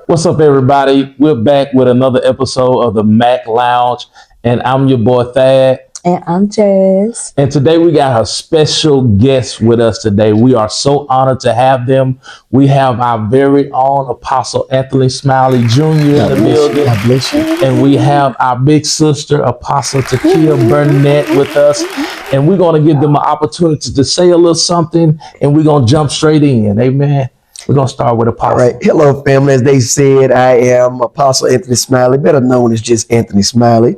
What's up, everybody? We're back with another episode of the Mack Lounge, and I'm your boy Thadd. And I'm Jas. And today we got a special guest with us today. We are so honored to have them. We have our very own Apostle Anthony Smiley Jr. in the building. God bless you. And we have our big sister, Apostle Takia Burnett, with us. And we're going to give them an opportunity to say a little something, and we're going to jump straight in. Amen. We're going to start with Apostle. All right. Hello, family. As they said, I am Apostle Anthony Smiley, better known as just Anthony Smiley.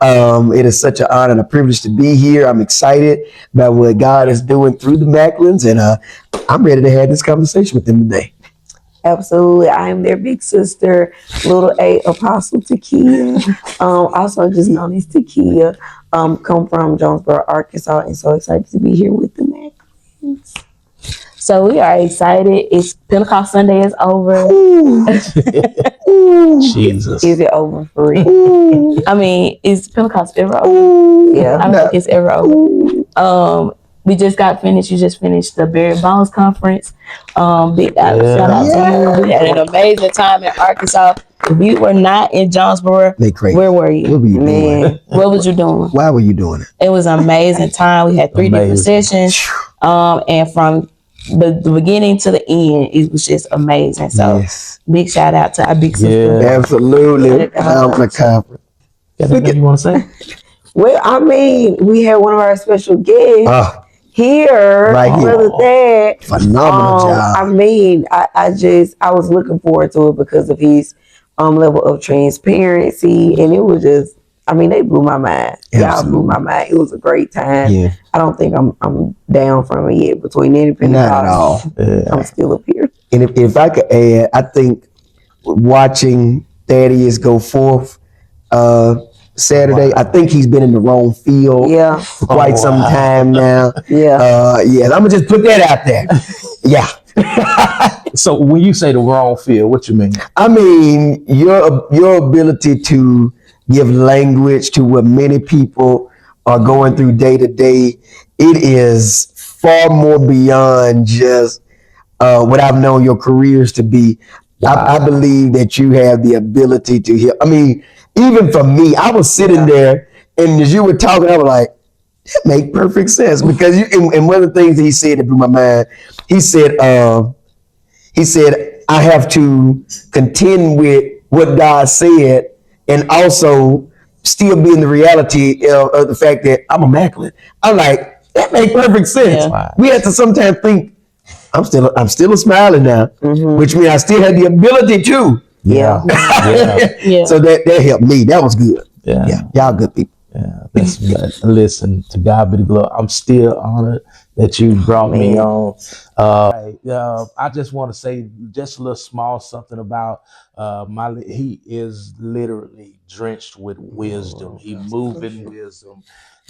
It is such an honor and a privilege to be here. I'm excited about what God is doing through the Macklins, and I'm ready to have this conversation with them today. Absolutely. I am their big sister, little A, Apostle Takia. Also just known as Takia. Come from Jonesboro, Arkansas, and so excited to be here with the Macklins. So we are excited. It's Pentecost Sunday is over. Jesus. Is it over for real? I mean, is Pentecost ever over? Yeah, I don't think it's ever over. We just got finished. You just finished the Buried Bones Conference. Big shout out to you. We had an amazing time in Arkansas. If you were not in Jonesboro, where were you? What were you doing? What was you doing? Why were you doing it? It was an amazing time. We had 3 different sessions. And from the beginning to the end, it was just amazing. So big shout out to our big sister. Absolutely. The conference. Anything you want to say? Well, I mean, we had one of our special guests here, Brother Thadd. Phenomenal job. I mean, I was looking forward to it because of his level of transparency, and it was just, I mean, they blew my mind. Y'all blew my mind. It was a great time. Yeah. I don't think I'm down from it yet. Between independent, not at all. I'm still up here. And if I could add, I think watching Thadd Jas go forth Saturday, I think he's been in the wrong field for quite some time now. I'm gonna just put that out there. So when you say the wrong field, what you mean? I mean your ability to give language to what many people are going through day to day. It is far more beyond just what I've known your careers to be. I believe that you have the ability to hear. I mean, even for me, I was sitting there, and as you were talking, I was like, that make perfect sense. Because and one of the things that he said that blew my mind, he said, I have to contend with what God said, and also still be in the reality of the fact that I'm a Macklin. I'm like, that makes perfect sense. Yeah. We have to sometimes think, I'm still a Smiling now, which means I still have the ability to. So that helped me. That was good. Y'all good people. That's good. Listen, to God be the glory. I'm still honored that you brought me on. I just want to say just a little small something about he is literally drenched with wisdom. He moved in wisdom.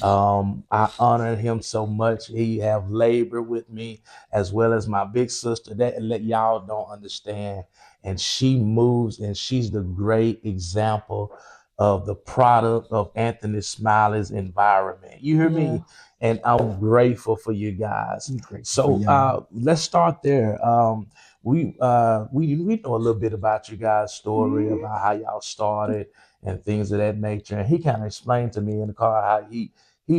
I honor him so much. He have labored with me as well as my big sister. That let y'all don't understand. And she moves, and she's the great example of the product of Anthony Smiley's environment. You hear me? And I'm grateful for you guys. So let's start there. We know a little bit about you guys' story, about how y'all started and things of that nature. And he kind of explained to me in the car how he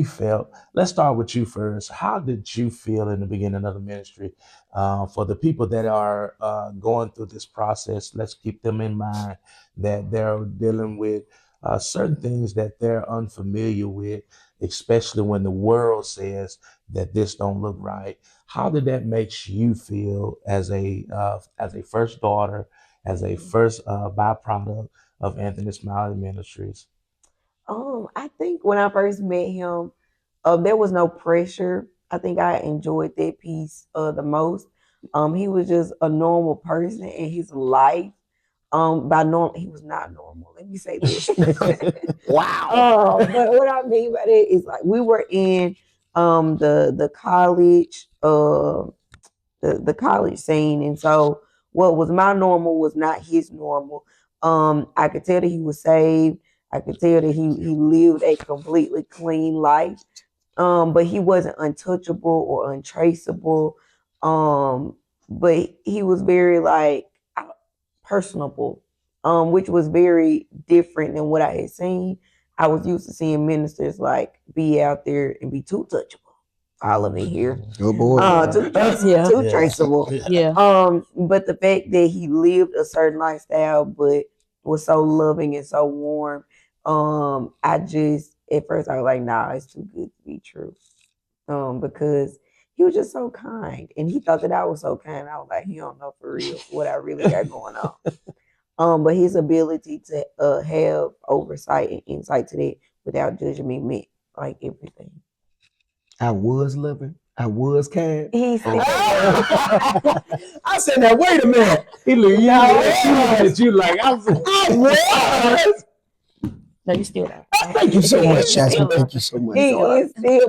felt. Let's start with you first. How did you feel in the beginning of the ministry? For the people that are going through this process, let's keep them in mind that they're dealing with certain things that they're unfamiliar with, especially when the world says that this don't look right. How did that make you feel as a first daughter, as a first byproduct of Anthony Smiley Ministries? I think when I first met him, there was no pressure. I think I enjoyed that piece the most. He was just a normal person in his life. By normal, he was not normal. Let me say this. Wow. But what I mean by that is like we were in the college the college scene, and so what was my normal was not his normal. I could tell that he was saved. I could tell that he lived a completely clean life. But he wasn't untouchable or untraceable. But he was very like personable, which was very different than what I had seen. I was used to seeing ministers like be out there and be too touchable. All of it here, Oh boy. Yeah. too Yeah. traceable. Yeah. Yeah. But the fact that he lived a certain lifestyle, but was so loving and so warm, I just at first I was like, nah, it's too good to be true. Because he was just so kind, and he thought that I was so kind. I was like, he don't know for real what I really got going on. But his ability to have oversight and insight to that without judging me meant like everything. I was loving. I was kind. He said, I said, now wait a minute. He look, you No. look at you like I was. No, you still don't. Thank you so much, He Jasmine. still- Thank you so much. he is still.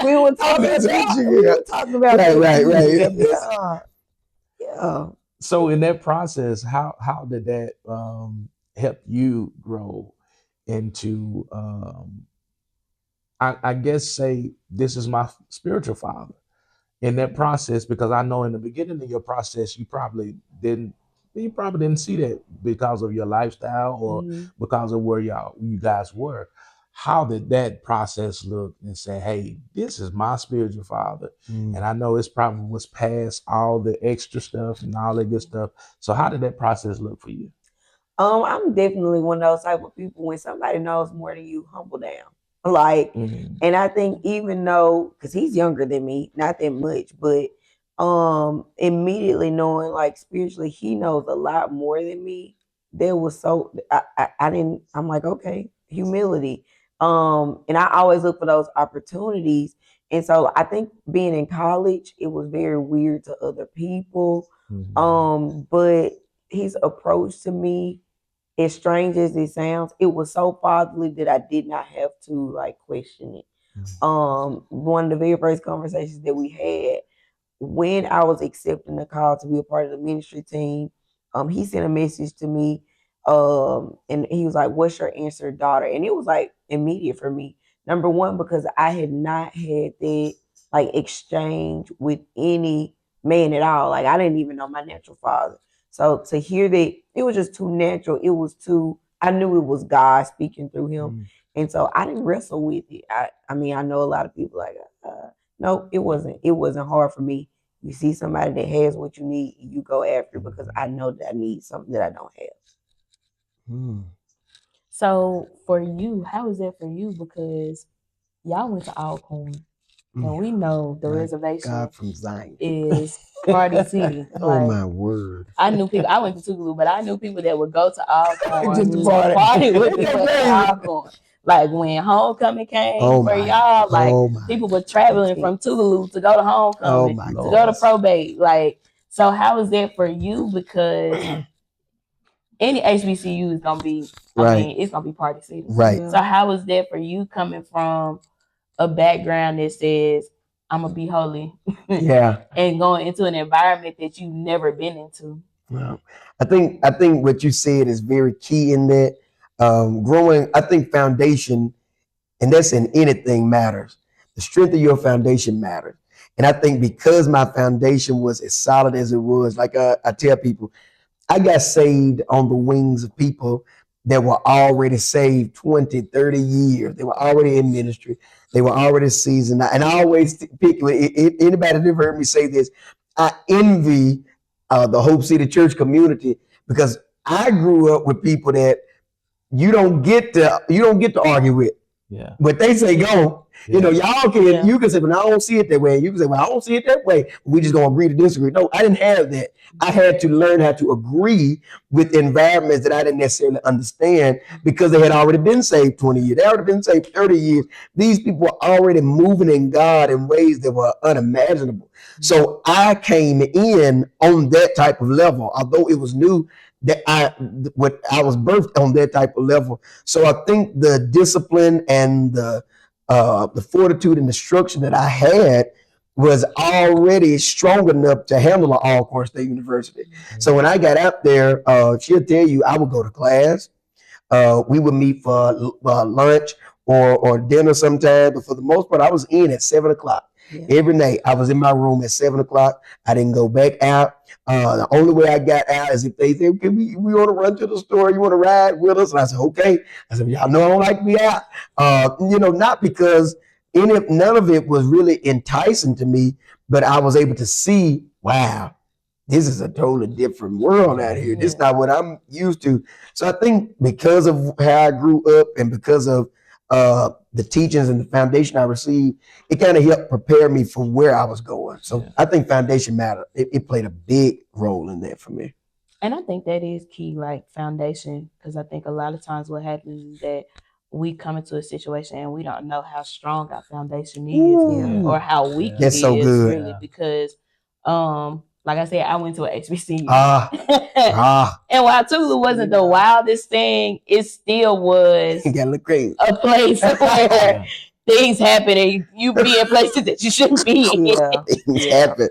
We were talking that's about. what you We got. were talking about. Right. Yeah. so in that process, how did that help you grow into I guess say this is my spiritual father in that process because I know in the beginning of your process didn't you probably didn't see that because of your lifestyle or Mhm. because of where you guys were. How did that process look and say, hey, this is my spiritual father? And I know it's probably was past all the extra stuff and all that good stuff. So how did that process look for you? I'm definitely one of those type of people when somebody knows more than you, humble down. Like, Mhm. and I think even though, because he's younger than me, not that much, but immediately knowing like spiritually he knows a lot more than me. There was so I didn't. I'm like, okay, humility. And I always look for those opportunities. And so I think being in college, it was very weird to other people. Mhm. But his approach to me, as strange as it sounds, it was so fatherly that I did not have to like question it. One of the very first conversations that we had when I was accepting the call to be a part of the ministry team, he sent a message to me, and he was like, "What's your answer, daughter?" And it was like immediate for me. Number one, because I had not had that like exchange with any man at all. Like I didn't even know my natural father. So to hear that, it was just too natural. It was too. I knew it was God speaking through him, and so I didn't wrestle with it. I mean, I know a lot of people like. No, it wasn't. It wasn't hard for me. You see somebody that has what you need, you go after it because I know that I need something that I don't have. So for you, how is that for you? Because y'all went to Alcorn, and we know the My reservation God from Zion. is Party City. Oh Like my word. I knew people. I went to Tougaloo, but I knew people that would go to Alcorn Just to party. party with Ain't that people at crazy? Alcorn. Like when homecoming came Oh for my. y'all, like Oh my. people were traveling from Tougaloo to go to Oh homecoming, my to Lord. go to probate. Like, so how is that for you? Because any HBCU is gonna be, I Right. mean, it's gonna be Party City. Right. So how is that for you coming from a background that says I'm gonna be holy Yeah. and going into an environment that you've never been into? Well, I think what you said is very key in that. Growing, I think foundation, and that's in anything matters. The strength of your foundation matters. And I think because my foundation was as solid as it was, like I tell people, I got saved on the wings of people that were already saved 20, 30 years. They were already in ministry. They were already seasoned. And I always pick, anybody that ever heard me say this, I envy the Hope City Church community because I grew up with people that you don't get to argue with. Yeah. But they say go. Yeah. Y'all can Yeah. you can say, well, I don't see it that way. You can say, well, I don't see it that way. We just gonna agree to disagree. No, I didn't have that. I had to learn how to agree with environments that I didn't necessarily understand because they had already been saved 20 years. They already been saved 30 years. These people were already moving in God in ways that were unimaginable. So I came in on that type of level, although it was new that I was birthed on that type of level. So I think the discipline and the fortitude and the structure that I had was already strong enough to handle an Alcorn State University. So when I got out there, she'll tell you I would go to class. We would meet for lunch or dinner sometime, but for the most part, I was in at 7 o'clock. Yeah. Every night I was in my room at 7 o'clock. I didn't go back out. The only way I got out is if they said, "Can we want to run to the store? You want to ride with us?" And I said, "Okay." I said, "Y'all know I don't like to be out." Not because none of it was really enticing to me, but I was able to see, wow, this is a totally different world out here. This is not what I'm used to. So I think because of how I grew up and because of the teachings and the foundation I received, it kind of helped prepare me for where I was going. So I think foundation mattered. It played a big role in that for me. And I think that is key, like foundation, because I think a lot of times what happens is that we come into a situation and we don't know how strong our foundation is or how weak it That's so is, good. really, because like I said, I went to an HBCU. And while Tulu wasn't the wildest thing, it still was Gotta look crazy. a place where things happen and you be in places that you shouldn't be in. Things happen.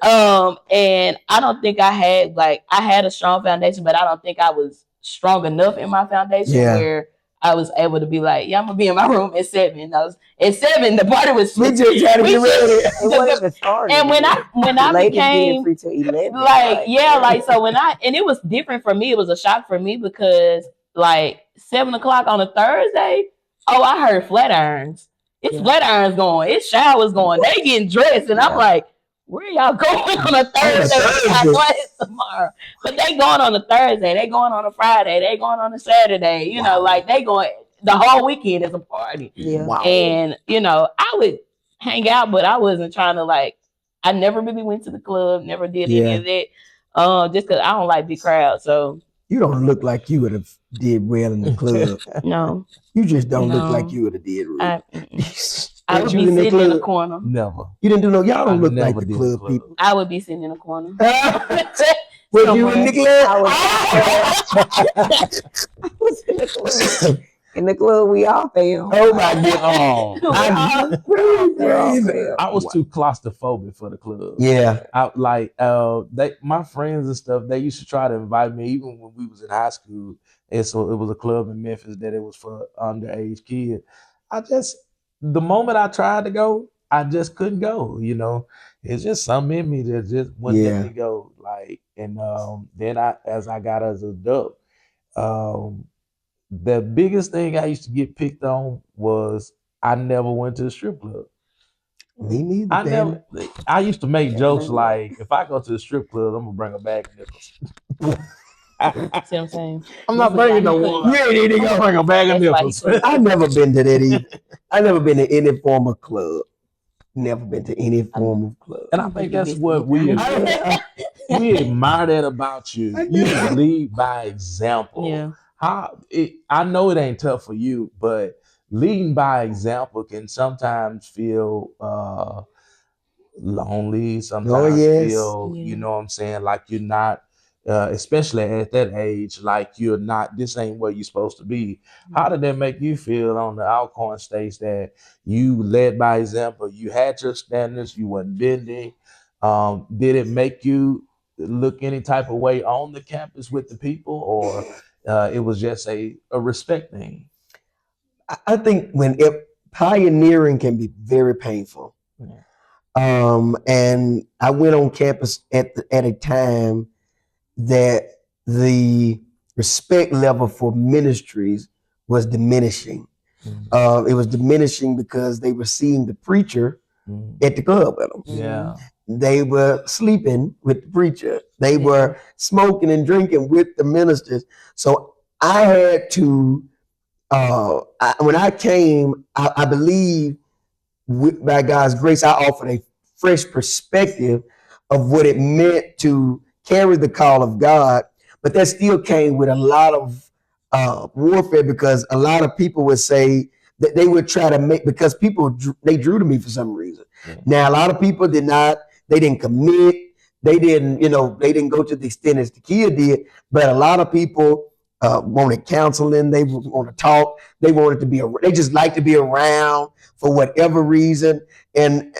And I don't think I had a strong foundation, but I don't think I was strong enough in my foundation where I was able to be like, yeah, I'm gonna be in my room at 7. I was at 7. The party was We just trying to get ready. It wasn't even started. And when I Ladies being became free till 11. So and it was different for me. It was a shock for me because like 7 o'clock on a Thursday, oh, I heard flat irons. It's flat irons going. It's showers going. They getting dressed, and I'm like, where y'all going on a Thursday? We got class tomorrow, but they going on a Thursday. They going on a Friday. They going on a Saturday. You know, like they going the whole weekend is a party. Yeah. Wow. And I would hang out, but I wasn't trying to like. I never really went to the club. Never did any of that. Just because I don't like big crowds. So you don't look like you would have did well in the club. No. You just don't look like you would have did well. I would be sitting in a corner. Never. You didn't do no. Y'all don't look like the club people. I would be sitting in a corner. Was you in the club? I was in the club. In the club, we all failed. Oh my God! I was too claustrophobic for the club. Yeah. My friends and stuff, they used to try to invite me even when we was in high school. And so it was a club in Memphis that it was for underage kids. The moment I tried to go, I just couldn't go. You know, it's just something in me that just wouldn't let me go. Then as I got as an adult, the biggest thing I used to get picked on was I never went to the strip club. Me neither. I used to make jokes like, if I go to the strip club, I'm gonna bring a bag of nipples. See what I'm saying? I'm not bringing no one. You ain't even gonna bring a bag of nipples. I've never been to that either. I've never been to any form of club. Never been to any form of club. And I think that's what we admire that about you. You lead by example. Yeah. I know it ain't tough for you, but leading by example can sometimes feel lonely. Sometimes feel, you know what I'm saying, like you're not, especially at that age, like you're not. This ain't where you're supposed to be. How did that make you feel on the Alcorn stage that you led by example? You had your standards. You weren't bending. Did it make you look any type of way on the campus with the people, or it was just a respect thing? I think pioneering can be very painful. And I went on campus at a time that the respect level for ministries was diminishing. It was diminishing because they were seeing the preacher at the club with them. Yeah. They were sleeping with the preacher. They were smoking and drinking with the ministers. So I had to, when I came, I believe by God's grace, I offered a fresh perspective of what it meant to carry the call of God. But that still came with a lot of warfare, because a lot of people would say that they would try to make, because people, they drew to me for some reason. Now, a lot of people they didn't commit. They didn't go to the extent as the kid did. But a lot of people wanted counseling. They want to talk. They wanted to they just like to be around for whatever reason. And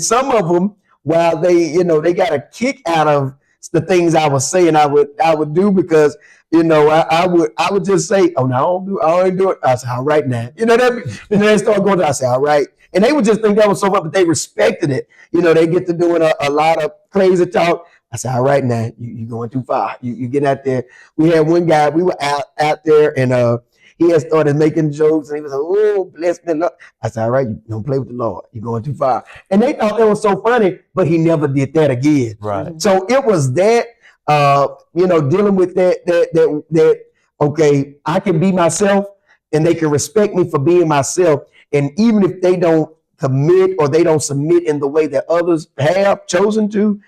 some of them, while they got a kick out of the things I was saying I would do, because I would just say, oh no, I ain't do it. I said, all right now. They start going to, I said, all right. And they would just think that was so fun, but they respected it. You know, they get to doing a lot of crazy talk. I said, all right, now you going too far. You get out there. We had one guy, we were out there, and he had started making jokes, and he was like, oh, bless me. I said, all right, you don't play with the Lord. You're going too far. And they thought that was so funny, but he never did that again. Right. So it was that, dealing with that, okay, I can be myself, and they can respect me for being myself. And even if they don't commit or they don't submit in the way that others have chosen to,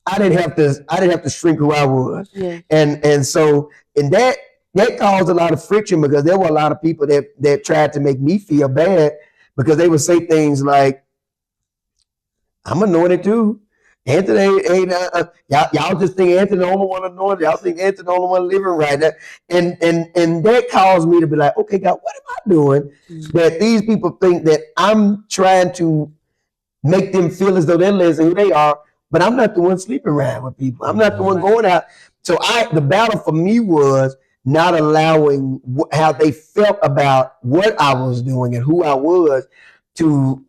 I didn't have to shrink who I was. Yeah. And so that caused a lot of friction, because there were a lot of people that tried to make me feel bad, because they would say things like, I'm anointed too. Anthony ain't y'all just think Anthony the only one anointed. Y'all think Anthony the only one living right now. And that caused me to be like, okay, God, what am I doing that these people think that I'm trying to make them feel as though they're less than who they are, but I'm not the one sleeping around with people. I'm not the one going out. So the battle for me was not allowing how they felt about what I was doing and who I was to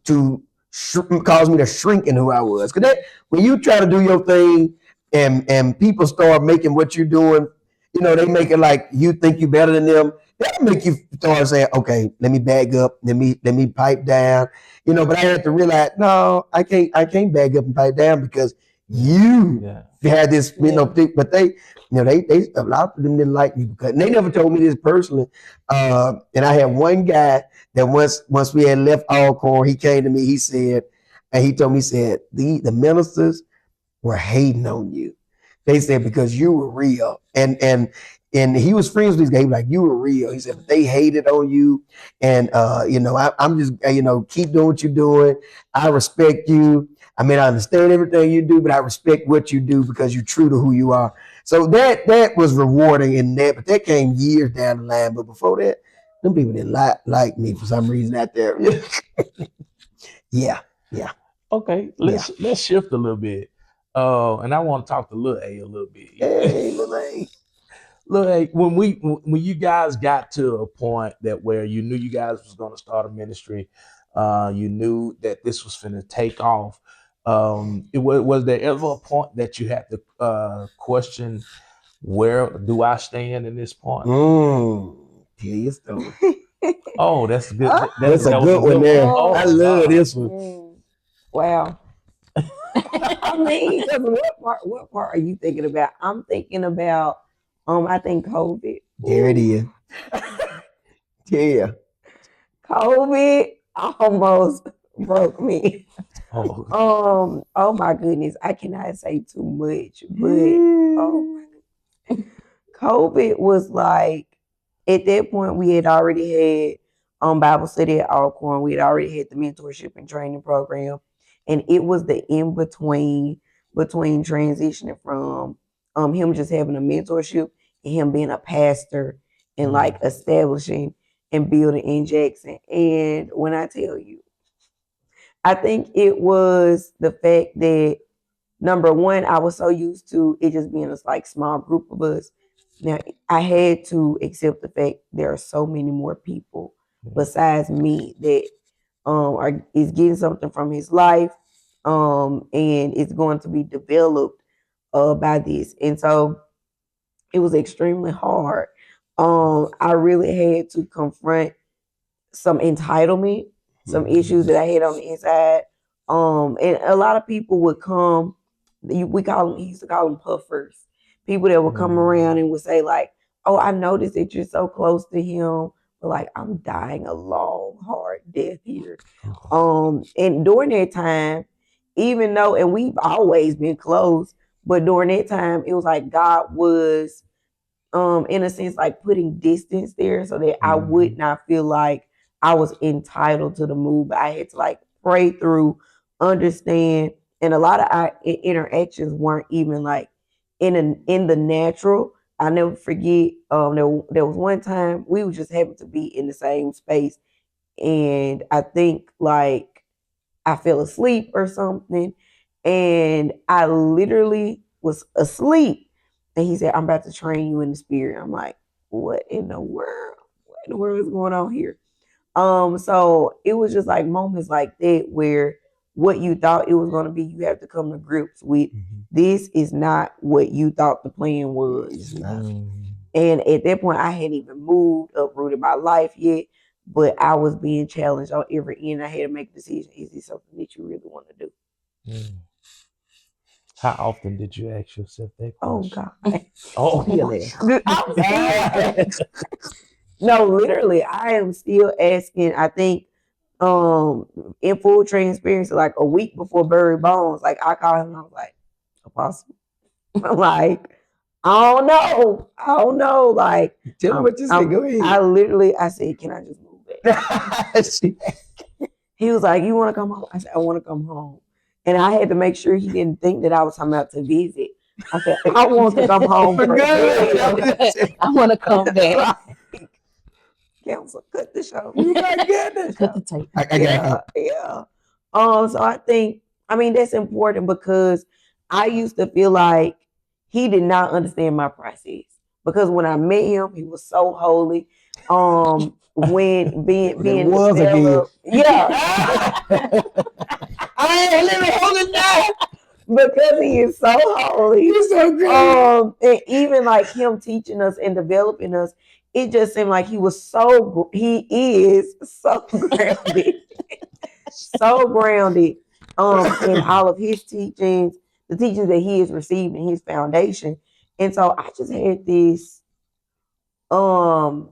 cause me to shrink in who I was. Because when you try to do your thing and people start making what you're doing, they make it like you think you're better than them. That'll make you start saying, okay, let me bag up, let me pipe down. But I had to realize, no, I can't bag up and pipe down, because you had this, but they a lot of them didn't like me, because, and they never told me this personally. And I had one guy that once we had left Alcorn, he came to me, he said, and he told me, he said, the ministers were hating on you. They said, because you were real. And he was friends with these guys. He was like, you were real. He said, but they hated on you. And, I'm just, keep doing what you're doing. I respect you. I mean, I understand everything you do, but I respect what you do because you're true to who you are. So that was rewarding in that, but that came years down the line. But before that, them people didn't like me for some reason out there. Yeah. Okay, let's shift a little bit. And I want to talk to Lil A a little bit. Hey, Lil A. Look, hey, when you guys got to a point that where you knew you guys was going to start a ministry, you knew that this was going to take off. Was there ever a point that you had to question, where do I stand in this point? Tell your story. Oh, that's good. That's a good one there. Oh, I love this one. Wow. I mean, what part are you thinking about? I'm thinking about I think COVID. There it is. Yeah. COVID almost broke me. Oh. Oh my goodness. I cannot say too much, but COVID was like, at that point we had already had Bible study at Alcorn. We had already had the mentorship and training program. And it was the in between transitioning from him just having a mentorship and him being a pastor and like establishing and building in Jackson. And when I tell you, I think it was the fact that, number one, I was so used to it just being a like small group of us. Now I had to accept the fact there are so many more people besides me that is getting something from his life, and it's going to be developed by this. And so it was extremely hard. I really had to confront some entitlement, some issues that I had on the inside. And a lot of people would come. He used to call them puffers. People that would come around and would say like, "Oh, I noticed that you're so close to him, but like I'm dying a long, hard death here." And during that time, even though, and we've always been close, but during that time, it was like God was, in a sense, like putting distance there so that I would not feel like I was entitled to the move. But I had to like pray through, understand, and a lot of our interactions weren't even like in the natural. I never forget. There was one time we were just happened to be in the same space, and I think like I fell asleep or something, and I literally was asleep. And he said, "I'm about to train you in the spirit." I'm like, what in the world? What in the world is going on here? So it was just like moments like that where what you thought it was going to be, you have to come to grips with this is not what you thought the plan was. And at that point, I hadn't even moved, uprooted my life yet, but I was being challenged on every end. I had to make a decision. Is this something that you really want to do? How often did you ask yourself that Oh, question? God. Oh, I'm still No, literally, I am still asking. I think in full transparency, like a week before Barry Bones, like I called him and I was like, Apostle. I'm like, I don't know. Like, Tell me what you said. Go ahead. I said, can I just move back? He was like, you want to come home? I said, I want to come home. And I had to make sure he didn't think that I was talking about to visit. I said, I want to come home for good. I want to come back. Counsel, cut the show. You got goodness. Cut the tape. I got Yeah. So I think, I mean, that's important because I used to feel like he did not understand my process. Because when I met him, he was so holy. When being was developed, yeah. I ain't living holy now. Because he is so holy. He's so great. And even like him teaching us and developing us, it just seemed like he is so grounded, so grounded in all of his teachings, the teachings that he has received in his foundation. And so I just had this, I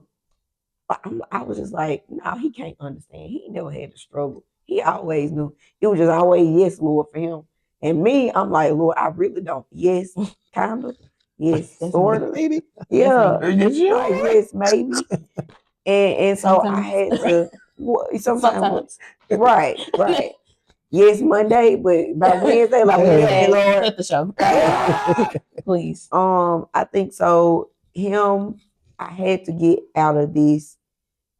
was just like, no, he can't understand. He never had to struggle. He always knew. It was just always yes, Lord, for him. And me, I'm like, Lord, I really don't. Yes, kind of. Yes, sort of. Maybe. Yeah. Are you sure? Like, yes, maybe. And so I had to sometimes. Right. Yes, Monday, but by Wednesday, like Yeah, Lord. cut the show. Please. I think so. I had to get out of this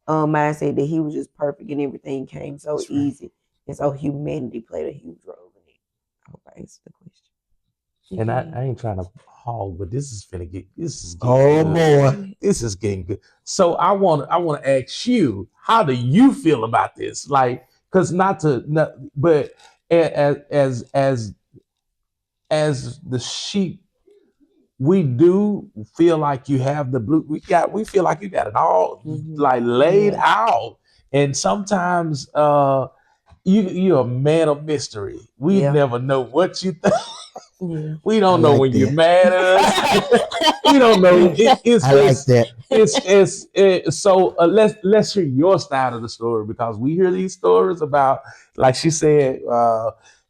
mindset that he was just perfect and everything came so easy. And so humanity played a huge role in it. I hope I answered the question. and I ain't trying to hog, but this is getting good. Boy. This is getting good. So I want to ask you, how do you feel about this? Like, because but as the sheep, we do feel like you have the blue. We feel like you got it all like laid out, and sometimes you're a man of mystery. We never know what you think. We don't know when you're mad at us. We don't know. So let's hear your side of the story, because we hear these stories about, like she said,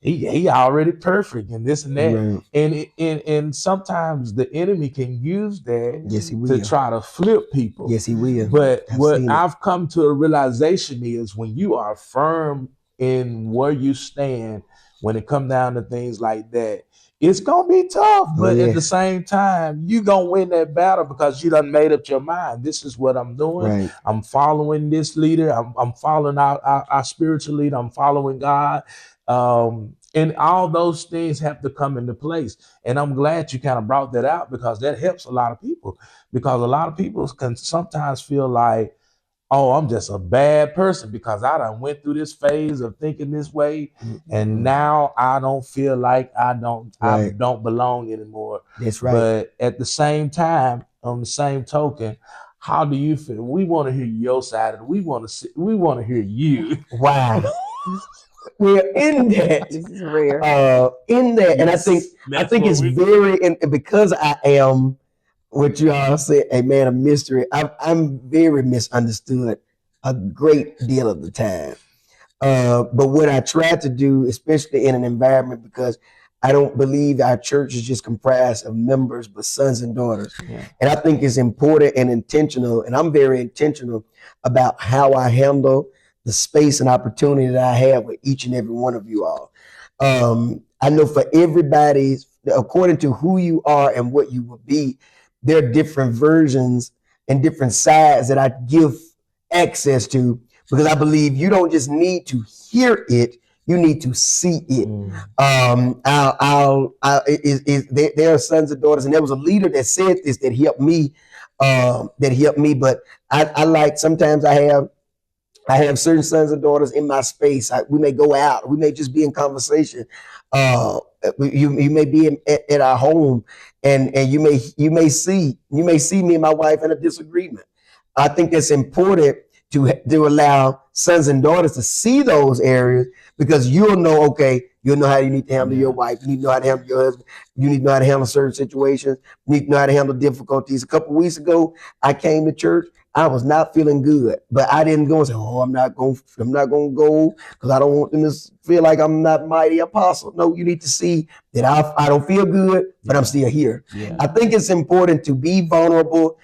he already perfect and this and that, and sometimes the enemy can use that to try to flip people. Yes, he will. But what I've come to a realization is, when you are firm in where you stand, when it comes down to things like that, it's gonna be tough, but at the same time, you gonna win that battle, because you done made up your mind. This is what I'm doing. Right. I'm following this leader. I'm following our spiritual leader. I'm following God. And all those things have to come into place. And I'm glad you kind of brought that out, because that helps a lot of people. Because a lot of people can sometimes feel like, oh, I'm just a bad person because I done went through this phase of thinking this way, and now I don't feel like I don't belong anymore. That's right. But at the same time, on the same token, how do you feel? We want to hear your side, and we want to hear you. Wow. We're in that. This is rare. In that, and I think it's very, and because I am what you all say, a man of mystery, I'm very misunderstood a great deal of the time. But what I try to do, especially in an environment, because I don't believe our church is just comprised of members, but sons and daughters. Yeah. And I think it's important and intentional, and I'm very intentional about how I handle the space and opportunity that I have with each and every one of you all. I know for everybody, according to who you are and what you will be, there are different versions and different sides that I give access to, because I believe you don't just need to hear it, you need to see it. There are sons and daughters, and there was a leader that said this that helped me. But I like, sometimes I have I have certain sons and daughters in my space. We may go out. We may just be in conversation. Uh, you may be at our home, and you may see me and my wife in a disagreement. I think it's important to allow sons and daughters to see those areas, because you'll know, okay, you'll know how you need to handle your wife. You need to know how to handle your husband. You need to know how to handle certain situations. You need to know how to handle difficulties. A couple of weeks ago, I came to church. I was not feeling good, but I didn't go and say, "Oh, I'm not going to go because I don't want them to feel like I'm not mighty apostle." No, you need to see that I don't feel good, but I'm still here. Yeah. I think it's important to be vulnerable.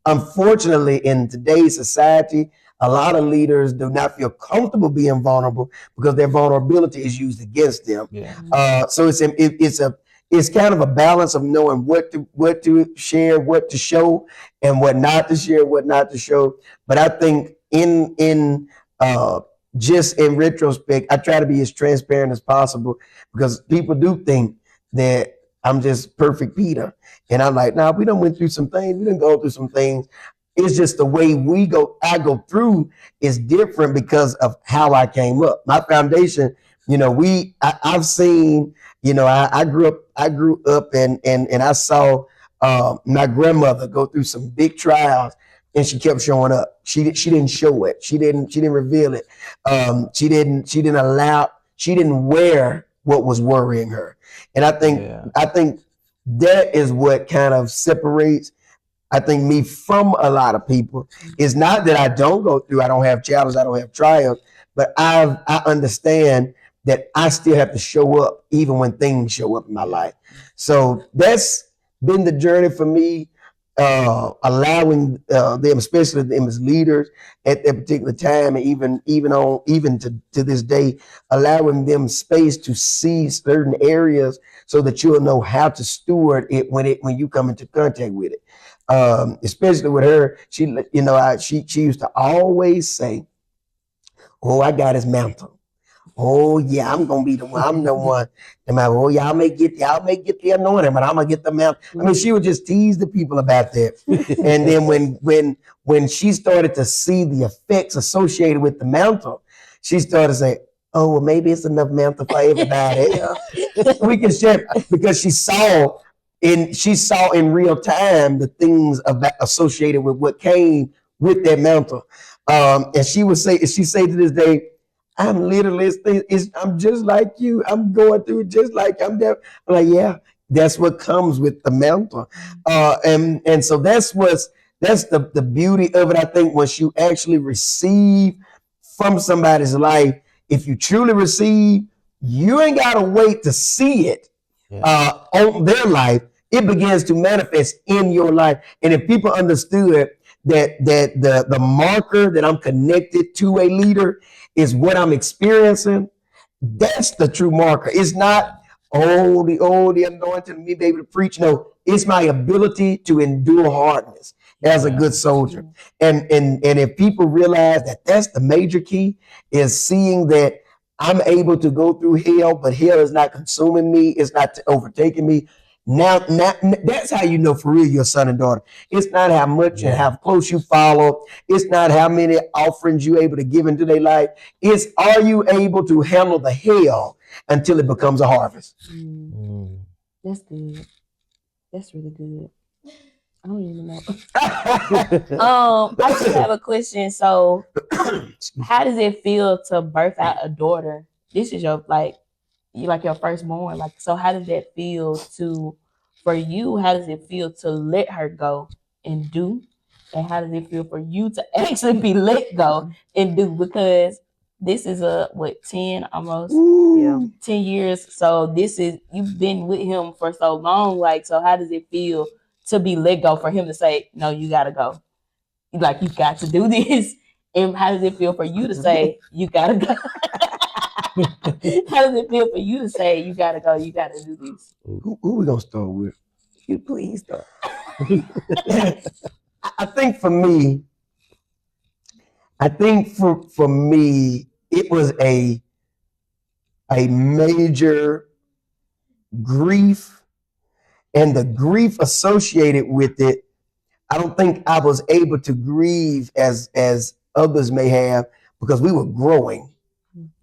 Unfortunately, in today's society, a lot of leaders do not feel comfortable being vulnerable because their vulnerability is used against them. Yeah. So it's kind of a balance of knowing what to share, what to show, and what not to share, what not to show. But I think in just in retrospect, I try to be as transparent as possible, because people do think that I'm just perfect Peter, and I'm like, nah, we done went through some things, we done go through some things. It's just the way I go through is different because of how I came up. My foundation, I've seen, I grew up and I saw my grandmother go through some big trials, and she kept showing up. She didn't show it. She didn't reveal it. She didn't wear what was worrying her. And I think that is what kind of separates, I think, me from a lot of people. It's not that I don't have challenges, I don't have trials, but I understand that I still have to show up even when things show up in my life. So that's been the journey for me, allowing them, especially them as leaders at that particular time, and even to this day, allowing them space to see certain areas so that you'll know how to steward it when you come into contact with it. Especially with her, she used to always say, "Oh, I got his mantle. Oh yeah, I'm gonna be the one. I'm the one." And oh, y'all may get the anointing, but I'm gonna get the mantle. I mean, she would just tease the people about that. And then when she started to see the effects associated with the mantle, she started to say, "Oh, well, maybe it's enough mantle for everybody." We can share, because she saw in real time the things associated with what came with that mantle. And she say to this day, "I'm literally, I'm just like you. I'm going through it just like I'm there." I'm like, yeah, that's what comes with the mantle. And so that's the beauty of it. I think once you actually receive from somebody's life, if you truly receive, you ain't gotta wait to see it on their life. It begins to manifest in your life. And if people understood that the marker that I'm connected to a leader is what I'm experiencing, that's the true marker. It's not the anointing, me be able to preach. No, it's my ability to endure hardness as a good soldier. And if people realize that that's the major key, is seeing that I'm able to go through hell, but hell is not consuming me, it's not overtaking me. Now, that's how you know for real you're a son and daughter. It's not how much and how close you follow. It's not how many offerings you're able to give into their life. It's, are you able to handle the hell until it becomes a harvest? That's good. That's really good. I don't even know. I just have a question. So, how does it feel to birth out a daughter? This is your your firstborn. So how does that feel for you? How does it feel to let her go and do? And how does it feel for you to actually be let go and do? Because this is 10 almost 10 years. So you've been with him for so long. So how does it feel to be let go, for him to say, "No, you gotta go. You got to do this"? And how does it feel for you to say, "You gotta go"? How does it feel for you to say, "You gotta go, you gotta do this"? Who we gonna start with? You please start. I think for me, it was a major grief, and the grief associated with it. I don't think I was able to grieve as others may have, because we were growing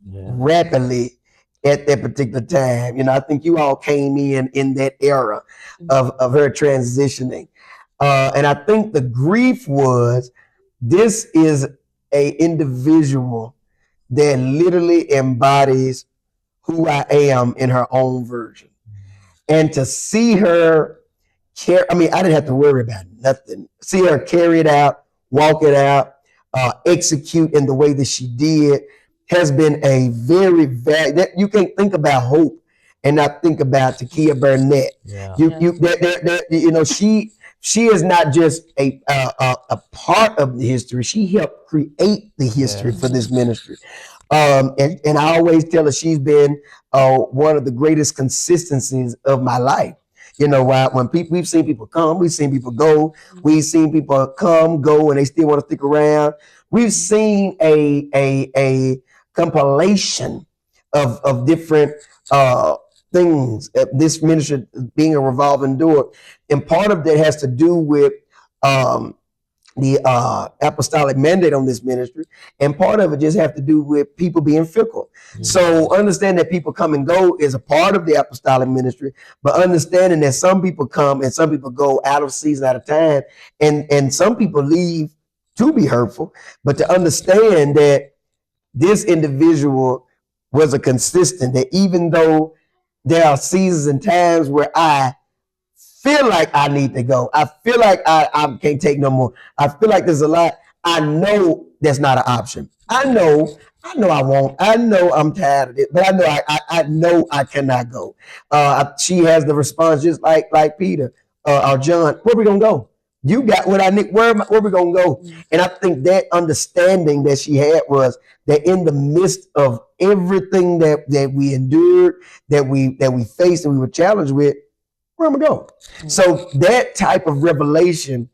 rapidly at that particular time. You know, I think you all came in that era of her transitioning. And I think the grief was, this is a individual that literally embodies who I am in her own version. And to see her I mean, I didn't have to worry about nothing. See her carry it out, walk it out, execute in the way that she did, has been a very that you can't think about hope and not think about Takia Burnett. You know, she is not just a part of the history. She helped create the history for this ministry. And I always tell her she's been one of the greatest consistencies of my life. You know, when people, we've seen people come, we've seen people go, we've seen people come, go, and they still want to stick around. We've seen a compilation of different things. This ministry being a revolving door, and part of that has to do with the apostolic mandate on this ministry, and part of it just have to do with people being fickle. So understand that people come and go is a part of the apostolic ministry, but understanding that some people come and some people go out of season, out of time, and some people leave to be hurtful, but to understand that this individual was a consistent, that even though there are seasons and times where I feel like I need to go, I feel like I can't take no more, I feel like there's a lot, I know that's not an option. I know I won't. I know I'm tired of it, but I know I know I cannot go. She has the response just like Peter or John. Where we gonna go? You got what I need. Where we gonna go? And I think that understanding that she had was that in the midst of everything that we endured, that we faced and we were challenged with, where am I going? So that type of revelation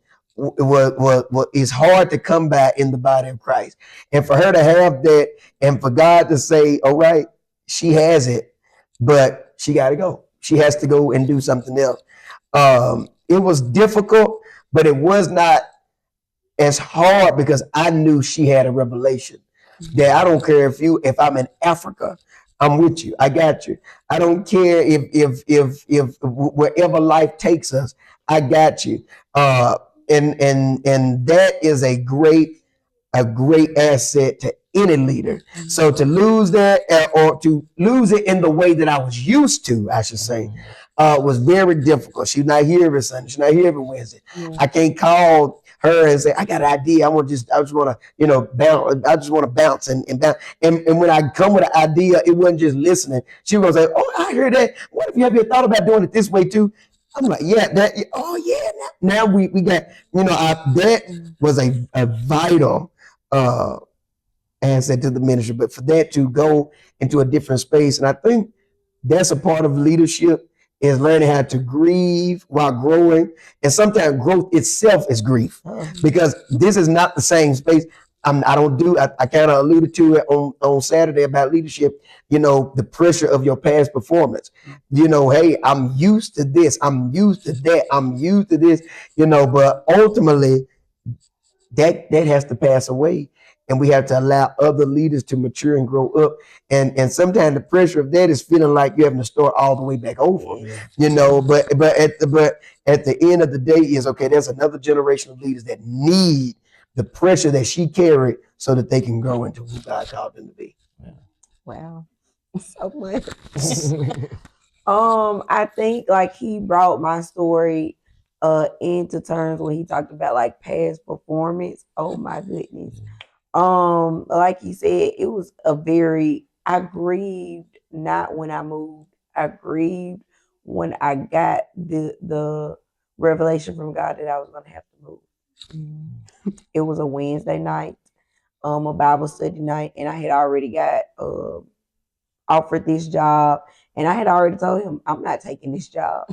is hard to come by in the body of Christ. And for her to have that, and for God to say, all right, she has it, but she got to go. She has to go and do something else. It was difficult, but it was not as hard because I knew she had a revelation that I don't care if I'm in Africa, I'm with you. I got you. I don't care if wherever life takes us, I got you. And that is a great asset to any leader. So to lose that or to lose it in the way that I was used to, I should say, was very difficult. She's not here every Sunday. She's not here every Wednesday. I can't call her and say, I got an idea. I just want to, bounce. I just want to bounce and bounce. And when I come with an idea, it wasn't just listening. She was like, oh, I heard that. What if you have thought about doing it this way too? I'm like, yeah, now we got, that was a vital asset to the ministry. But for that to go into a different space, and I think that's a part of leadership, is learning how to grieve while growing. And sometimes growth itself is grief, because this is not the same space. I kind of alluded to it on Saturday about leadership, the pressure of your past performance. Hey, I'm used to this, I'm used to that, I'm used to this, but ultimately that has to pass away. And we have to allow other leaders to mature and grow up. And sometimes the pressure of that is feeling like you're having to start all the way back over. But at the end of the day is, okay, there's another generation of leaders that need the pressure that she carried so that they can grow into who God called them to be. Wow. So much. I think like he brought my story into terms when he talked about like past performance. Oh my goodness. Like he said, it was I grieved not when I moved. I grieved when I got the revelation from God that I was gonna have to move. It was a Wednesday night, a Bible study night, and I had already got offered this job, and I had already told him I'm not taking this job.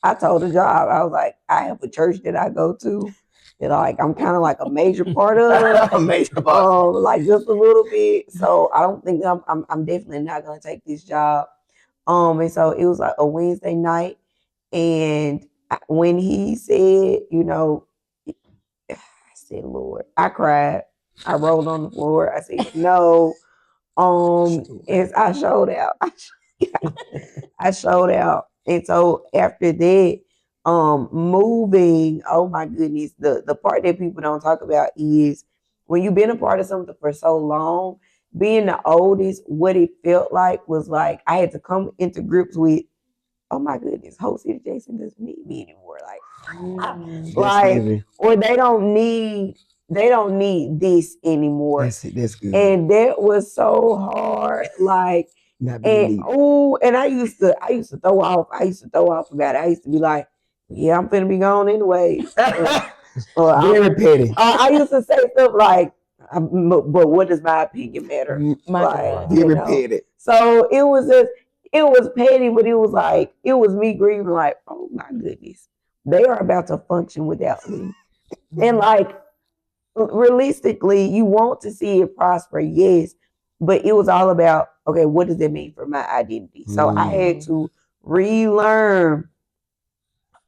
I told the job, I was like, I have a church that I go to that like I'm kind of like a major part of, A major part. like just a little bit. So I don't think I'm definitely not gonna take this job. And so it was like a Wednesday night, and when he said, I said, Lord, I cried. I rolled on the floor. I said, no. As I showed out. I showed out. And so after that, moving, oh my goodness, the part that people don't talk about is when you've been a part of something for so long, being the oldest, what it felt like was like I had to come into grips with, oh my goodness, Whole City Jason doesn't need me anymore. That's Like, heavy. or they don't need this anymore. That's it. That's good. And that was so hard. Like, Not being and needed. and I used to throw off. I used to throw off about it. I used to be like, yeah, I'm finna be gone anyway. Very petty. I used to say stuff like, but what does my opinion matter? My Like, God. you Very know. petty. So it was just, it was petty, but it was like, it was me grieving, like, oh my goodness, they are about to function without me. And like, realistically, you want to see it prosper, yes, but it was all about, okay, what does that mean for my identity? So I had to relearn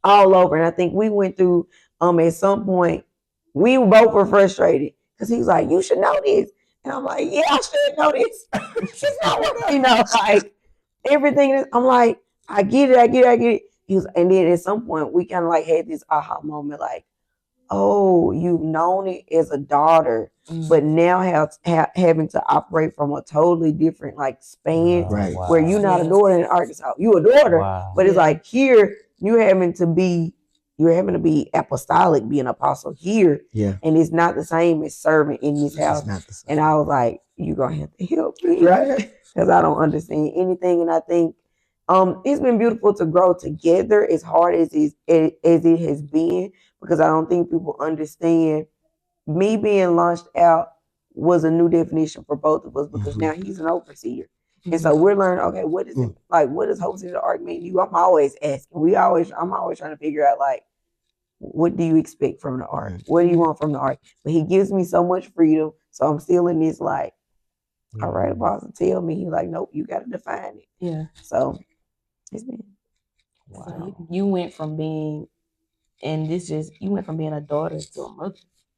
all over. And I think we went through at some point, we both were frustrated because he was like, you should know this. And I'm like, yeah, I should know this. She's not what you know, like everything. I'm like, I get it, I get it, I get it. He was, and then at some point we kind of like had this aha moment, like, oh, you've known it as a daughter, but now having to operate from a totally different like span, Right. where you're not a daughter in Arkansas, you a daughter, but it's like here you're having to be apostolic, be an apostle here, and it's not the same as serving in this house. And I was like, you're gonna have to help me, Right. because I don't understand anything. And I think it's been beautiful to grow together, as hard as it has been, because I don't think people understand me being launched out was a new definition for both of us, because now he's an overseer. And so we're learning, okay, what is it like? What does Hope City Ark mean to you? I'm always asking. I'm always trying to figure out, like, what do you expect from the art? What do you want from the art? But he gives me so much freedom. So I'm still in this, like, all right, Apostle, tell me. He's like, nope, you got to define it. Yeah. So it's been. Wow. So you went from being, and this just, you went from being a daughter to a mother.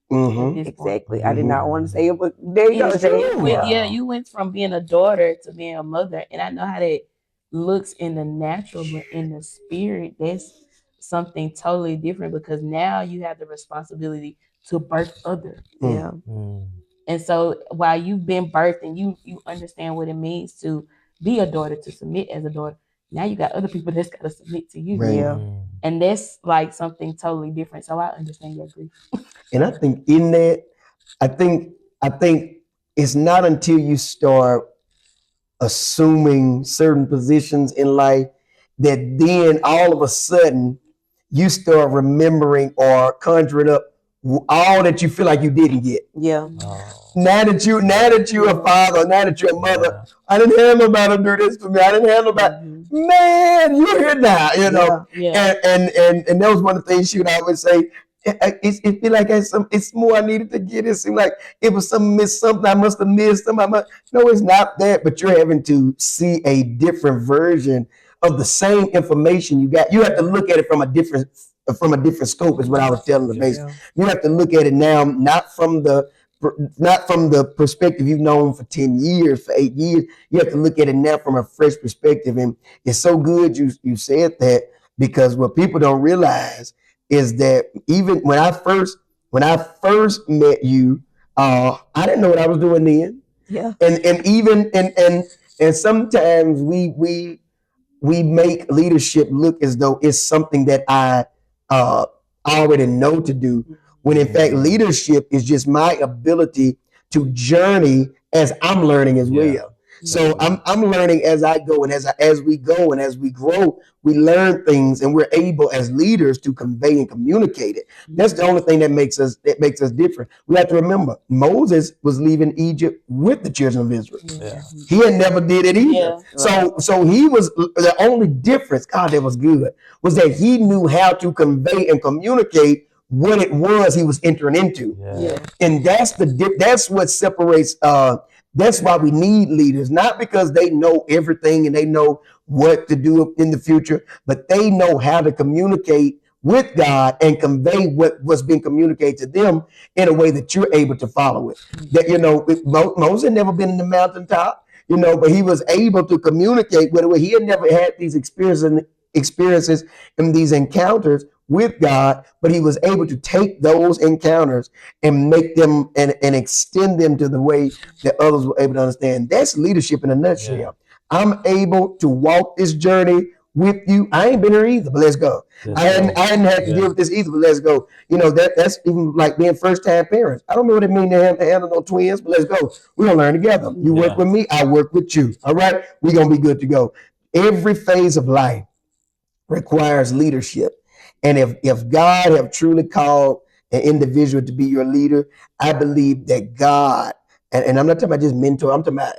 Exactly. I did not want to say it, but there you go. True. Yeah, you went from being a daughter to being a mother, and I know how that looks in the natural, but in the spirit, that's something totally different, because now you have the responsibility to birth others. Yeah. And so while you've been birthed and you understand what it means to be a daughter, to submit as a daughter, now you got other people that's got to submit to you. Right. Yeah. And that's like something totally different. So I understand your grief. And I think in that, I think it's not until you start assuming certain positions in life that then all of a sudden you start remembering or conjuring up all that you feel like you didn't get. Yeah. Now that you're a father, now that you're a mother, I didn't have nobody do this for me. I didn't have nobody. Man, you're here now, you know. Yeah. And that was one of the things she would always say. It feel like it's more I needed to get. It seemed like it was something I must have missed. No, it's not that. But you're having to see a different version of the same information you got. You have to look at it from a different scope. Is what I was telling the base. You have to look at it now, not from the perspective you've known for 10 years, for 8 years. You have to look at it now from a fresh perspective. And it's so good you said that, because what people don't realize is that even when I first met you, I didn't know what I was doing then. Yeah. And sometimes we make leadership look as though it's something that I already know to do, when in fact leadership is just my ability to journey as I'm learning as well. So I'm learning as I go, and as we go and as we grow, we learn things, and we're able as leaders to convey and communicate it. That's the only thing that makes us different. We have to remember Moses was leaving Egypt with the children of Israel. He had never did it either. So he was, the only difference, God, that was good, was that he knew how to convey and communicate what it was he was entering into. And that's what separates. That's why we need leaders, not because they know everything and they know what to do in the future, but they know how to communicate with God and convey what's being communicated to them in a way that you're able to follow it. That Moses never been in the mountaintop, but he was able to communicate with it. He had never had these experiences and these encounters with God, but he was able to take those encounters and make them and extend them to the way that others were able to understand. That's leadership in a nutshell. Yeah. I'm able to walk this journey with you. I ain't been here either, but let's go. Let's I hadn't go. I hadn't had to Yeah. deal with this either, but let's go. That's even like being first time parents. I don't know what it means to handle no twins, but let's go. We're gonna learn together. You work Yeah. with me, I work with you. All right, we're gonna be good to go. Every phase of life requires leadership. And if God have truly called an individual to be your leader, I believe that God, and I'm not talking about just mentor, I'm talking about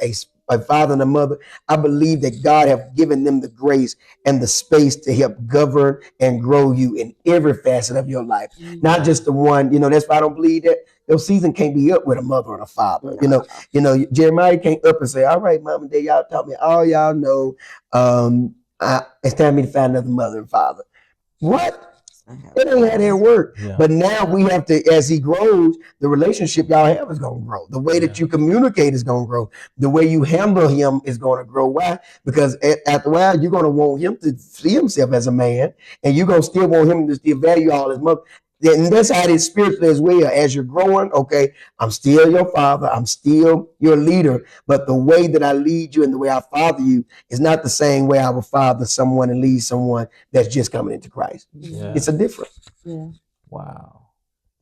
a father and a mother. I believe that God have given them the grace and the space to help govern and grow you in every facet of your life, not just the one. That's why I don't believe that your season can't be up with a mother and a father. Jeremiah can't up and say, "All right, mom and dad, y'all taught me all y'all know. It's time for me to find another mother and father." What? It ain't how that work. Yeah. But now we have to, as he grows, the relationship y'all have is going to grow. The way that you communicate is going to grow. The way you handle him is going to grow. Why? Because after a while, you're going to want him to see himself as a man, and you're going to still want him to still value all his mother. And that's how it is spiritually as well. As you're growing, okay, I'm still your father. I'm still your leader. But the way that I lead you and the way I father you is not the same way I would father someone and lead someone that's just coming into Christ. Yeah. It's a difference. Yeah. Wow.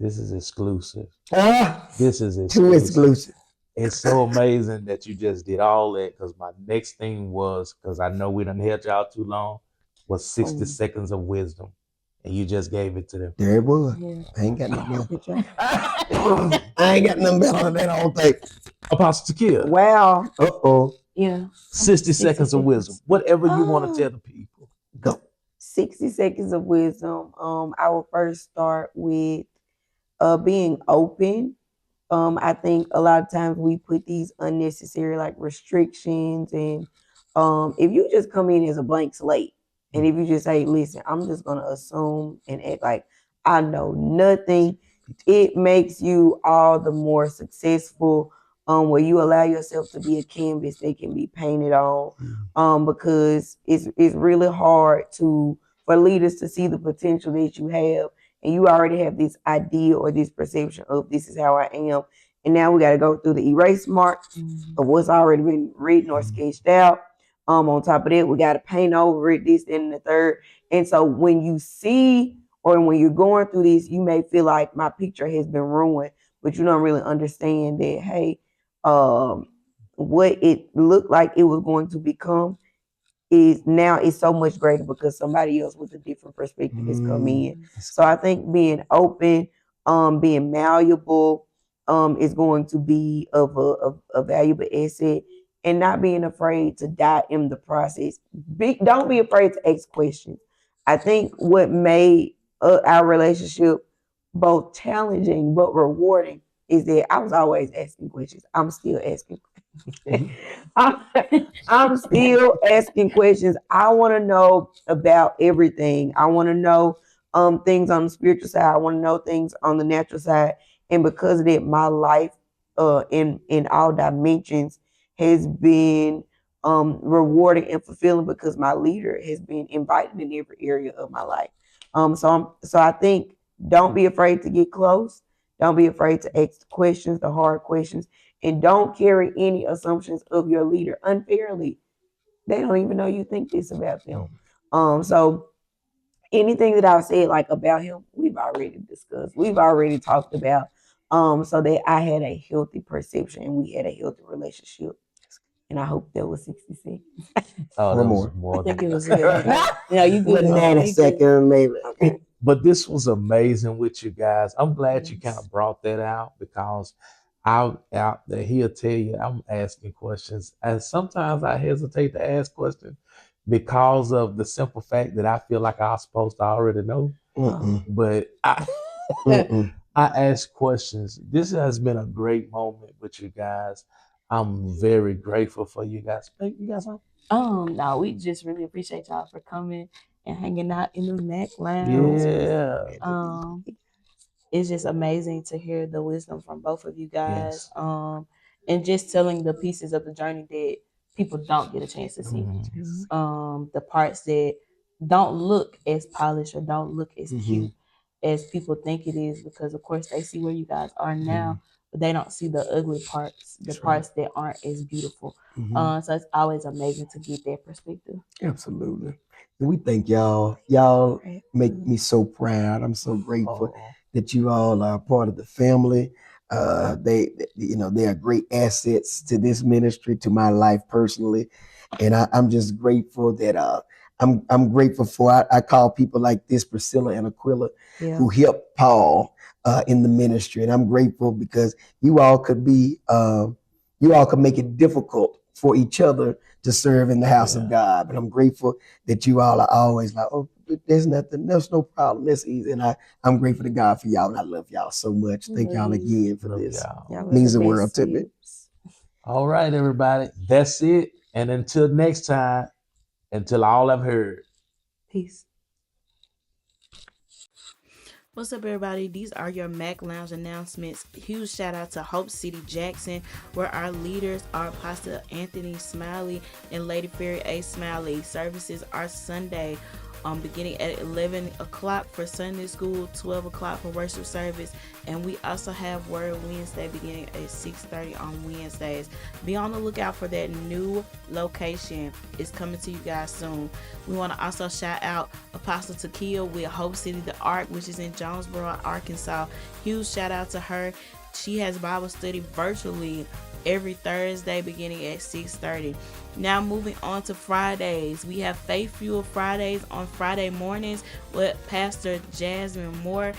This is exclusive. Ah, This is too exclusive. exclusive. It's so amazing that you just did all that, because my next thing was, because I know we done held y'all too long, was 60 seconds of wisdom. And you just gave it to them. There it was. Yeah. I ain't got nothing else. Good job. I ain't got nothing better than that whole thing. Apostle Takia, Wow. Uh-oh. Yeah. 60 seconds of wisdom. Whatever you want to Oh. tell the people. Go. 60 seconds of wisdom. I will first start with being open. I think a lot of times we put these unnecessary like restrictions, and if you just come in as a blank slate, and if you just say, listen, I'm just gonna assume and act like I know nothing, it makes you all the more successful. Where you allow yourself to be a canvas that can be painted on, because it's really hard for leaders to see the potential that you have, and you already have this idea or this perception of this is how I am. And now we got to go through the erase mark of what's already been written or sketched out. On top of that, we got to paint over it, this, then, and the third. And so when you see or when you're going through this, you may feel like my picture has been ruined, but you don't really understand that, hey, what it looked like it was going to become is now is so much greater because somebody else with a different perspective has come in. So I think being open, being malleable, is going to be of a valuable asset, and not being afraid to die in the process. Don't be afraid to ask questions. I think what made our relationship both challenging but rewarding is that I was always asking questions. I'm still asking. I'm still asking questions. I want to know about everything. I want to know things on the spiritual side. I want to know things on the natural side. And because of that, my life in all dimensions has been rewarding and fulfilling because my leader has been invited in every area of my life. So I think don't be afraid to get close. Don't be afraid to ask questions, the hard questions, and don't carry any assumptions of your leader unfairly. They don't even know you think this about them. So anything that I've said like about him, we've already discussed. We've already talked about. So that I had a healthy perception and we had a healthy relationship. And I hope that was 66. Oh, One that more. was more I think than it was good. Yeah, you good. Banana You good. second, maybe. Okay. But this was amazing with you guys. I'm glad you kind of brought that out, because out there, he'll tell you I'm asking questions. And sometimes I hesitate to ask questions because of the simple fact that I feel like I'm supposed to already know. But Mm-mm. I ask questions. This has been a great moment with you guys. I'm very grateful for you guys. Thank you guys. No, we just really appreciate y'all for coming and hanging out in the Mack Lounge. Yeah. It's just amazing to hear the wisdom from both of you guys. Yes. And just telling the pieces of the journey that people don't get a chance to see. The parts that don't look as polished or don't look as cute as people think it is, because of course they see where you guys are now, but they don't see the ugly parts, the parts that aren't as beautiful. So it's always amazing to get that perspective. Absolutely. And we thank y'all. Y'all make me so proud. I'm so grateful that you all are part of the family. They are great assets to this ministry, to my life personally. And I'm just grateful that I'm grateful for I call people like this Priscilla and Aquila who helped Paul in the ministry. And I'm grateful because you all could make it difficult for each other to serve in the house of God. But I'm grateful that you all are always like, oh, there's no problem. That's easy. And I'm grateful to God for y'all. And I love y'all so much. Thank y'all again for this. Y'all Means the the world to me. All right, everybody. That's it. And until next time, until all I've heard. Peace. What's up, everybody? These are your Mack Lounge announcements. Huge shout out to Hope City Jackson, where our leaders are Pastor Anthony Smiley and Lady Fairy A. Smiley. Services are Sunday, beginning at 11 o'clock for Sunday school, 12 o'clock for worship service, and we also have Word Wednesday beginning at 6:30 on Wednesdays. Be on the lookout for that new location. It's coming to you guys soon. We want to also shout out Apostle Takia with Hope City the Ark, which is in Jonesboro, Arkansas. Huge shout out to her. She has Bible study virtually every Thursday beginning at 6:30. Now moving on to Fridays. We have Faith Fuel Fridays on Friday mornings with Pastor Jasmine Moore.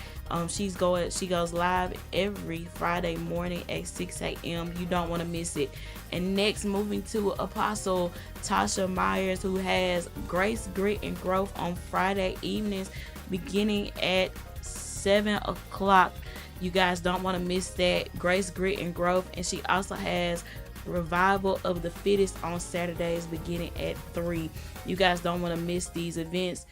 She goes live every Friday morning at 6 a.m. You don't want to miss it. And next, moving to Apostle Tasha Myers, who has Grace, Grit, and Growth on Friday evenings beginning at 7 o'clock. You guys don't want to miss that. Grace, Grit, and Growth. And she also has Revival of the Fittest on Saturdays beginning at 3. You guys don't want to miss these events.